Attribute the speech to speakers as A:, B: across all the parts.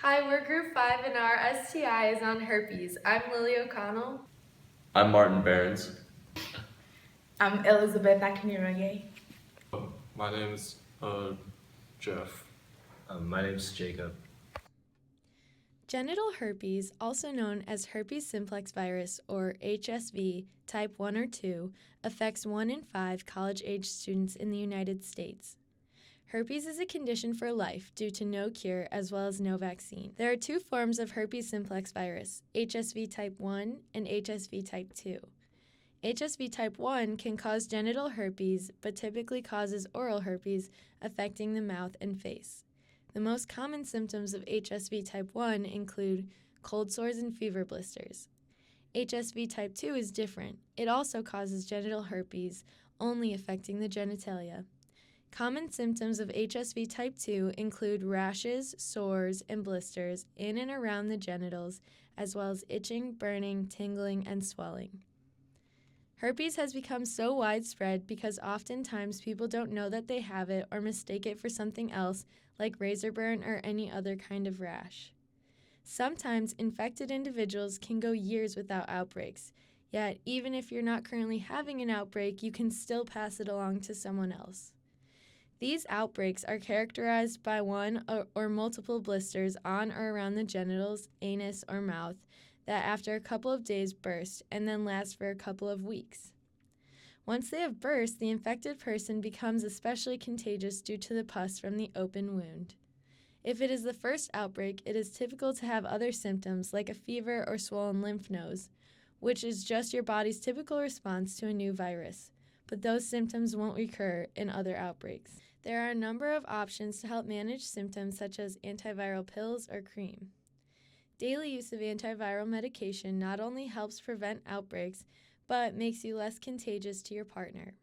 A: Hi, we're Group 5 and our STI is on herpes. I'm Lily O'Connell.
B: I'm Martin Behrens.
C: I'm Elizabeth Akiniraye.
D: My name is Jeff.
E: My name's Jacob.
A: Genital herpes, also known as herpes simplex virus or HSV type 1 or 2, affects 1 in 5 college-age students in the United States. Herpes is a condition for life due to no cure as well as no vaccine. There are two forms of herpes simplex virus, HSV type 1 and HSV type 2. HSV type 1 can cause genital herpes, but typically causes oral herpes affecting the mouth and face. The most common symptoms of HSV type 1 include cold sores and fever blisters. HSV type 2 is different. It also causes genital herpes, only affecting the genitalia. Common symptoms of HSV type 2 include rashes, sores, and blisters in and around the genitals, as well as itching, burning, tingling, and swelling. Herpes has become so widespread because oftentimes people don't know that they have it or mistake it for something else like razor burn or any other kind of rash. Sometimes infected individuals can go years without outbreaks, yet even if you're not currently having an outbreak, you can still pass it along to someone else. These outbreaks are characterized by one or multiple blisters on or around the genitals, anus, or mouth that after a couple of days burst and then last for a couple of weeks. Once they have burst, the infected person becomes especially contagious due to the pus from the open wound. If it is the first outbreak, it is typical to have other symptoms like a fever or swollen lymph nodes, which is just your body's typical response to a new virus, but those symptoms won't recur in other outbreaks. There are a number of options to help manage symptoms such as antiviral pills or cream. Daily use of antiviral medication not only helps prevent outbreaks, but makes you less contagious to your partner.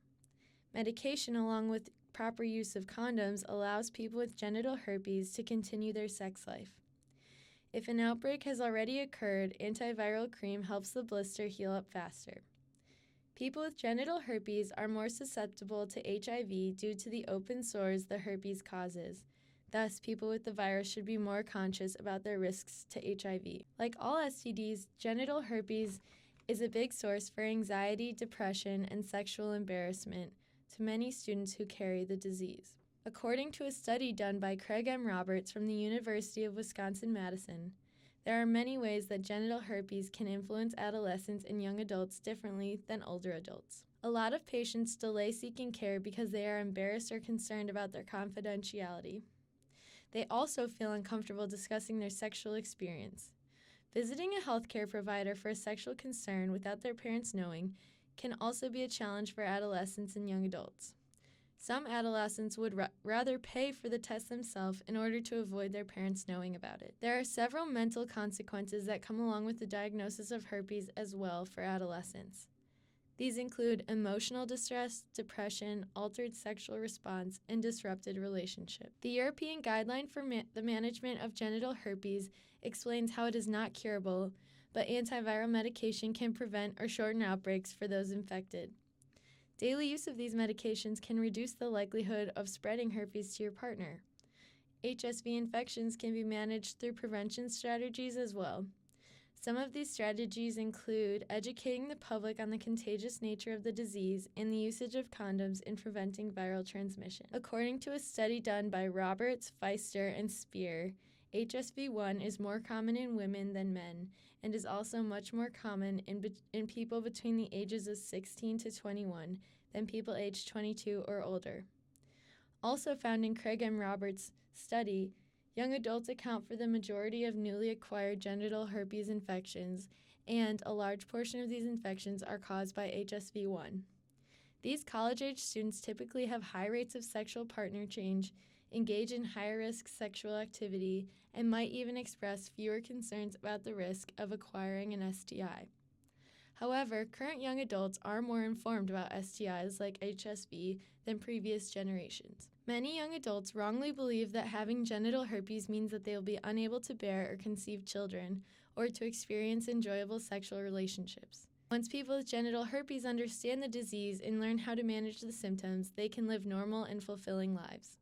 A: Medication, along with proper use of condoms, allows people with genital herpes to continue their sex life. If an outbreak has already occurred, antiviral cream helps the blister heal up faster. People with genital herpes are more susceptible to HIV due to the open sores the herpes causes. Thus, people with the virus should be more conscious about their risks to HIV. Like all STDs, genital herpes is a big source for anxiety, depression, and sexual embarrassment to many students who carry the disease. According to a study done by Craig M. Roberts from the University of Wisconsin-Madison, there are many ways that genital herpes can influence adolescents and young adults differently than older adults. A lot of patients delay seeking care because they are embarrassed or concerned about their confidentiality. They also feel uncomfortable discussing their sexual experience. Visiting a healthcare provider for a sexual concern without their parents knowing can also be a challenge for adolescents and young adults. Some adolescents would rather pay for the test themselves in order to avoid their parents knowing about it. There are several mental consequences that come along with the diagnosis of herpes as well for adolescents. These include emotional distress, depression, altered sexual response, and disrupted relationship. The European Guideline for the Management of Genital Herpes explains how it is not curable, but antiviral medication can prevent or shorten outbreaks for those infected. Daily use of these medications can reduce the likelihood of spreading herpes to your partner. HSV infections can be managed through prevention strategies as well. Some of these strategies include educating the public on the contagious nature of the disease and the usage of condoms in preventing viral transmission. According to a study done by Roberts, Feister, and Spear, HSV-1 is more common in women than men and is also much more common in people between the ages of 16 to 21 than people aged 22 or older. Also found in Craig M. Roberts' study, young adults account for the majority of newly acquired genital herpes infections, and a large portion of these infections are caused by HSV-1. These college-age students typically have high rates of sexual partner change, engage in higher-risk sexual activity, and might even express fewer concerns about the risk of acquiring an STI. However, current young adults are more informed about STIs like HSV than previous generations. Many young adults wrongly believe that having genital herpes means that they will be unable to bear or conceive children or to experience enjoyable sexual relationships. Once people with genital herpes understand the disease and learn how to manage the symptoms, they can live normal and fulfilling lives.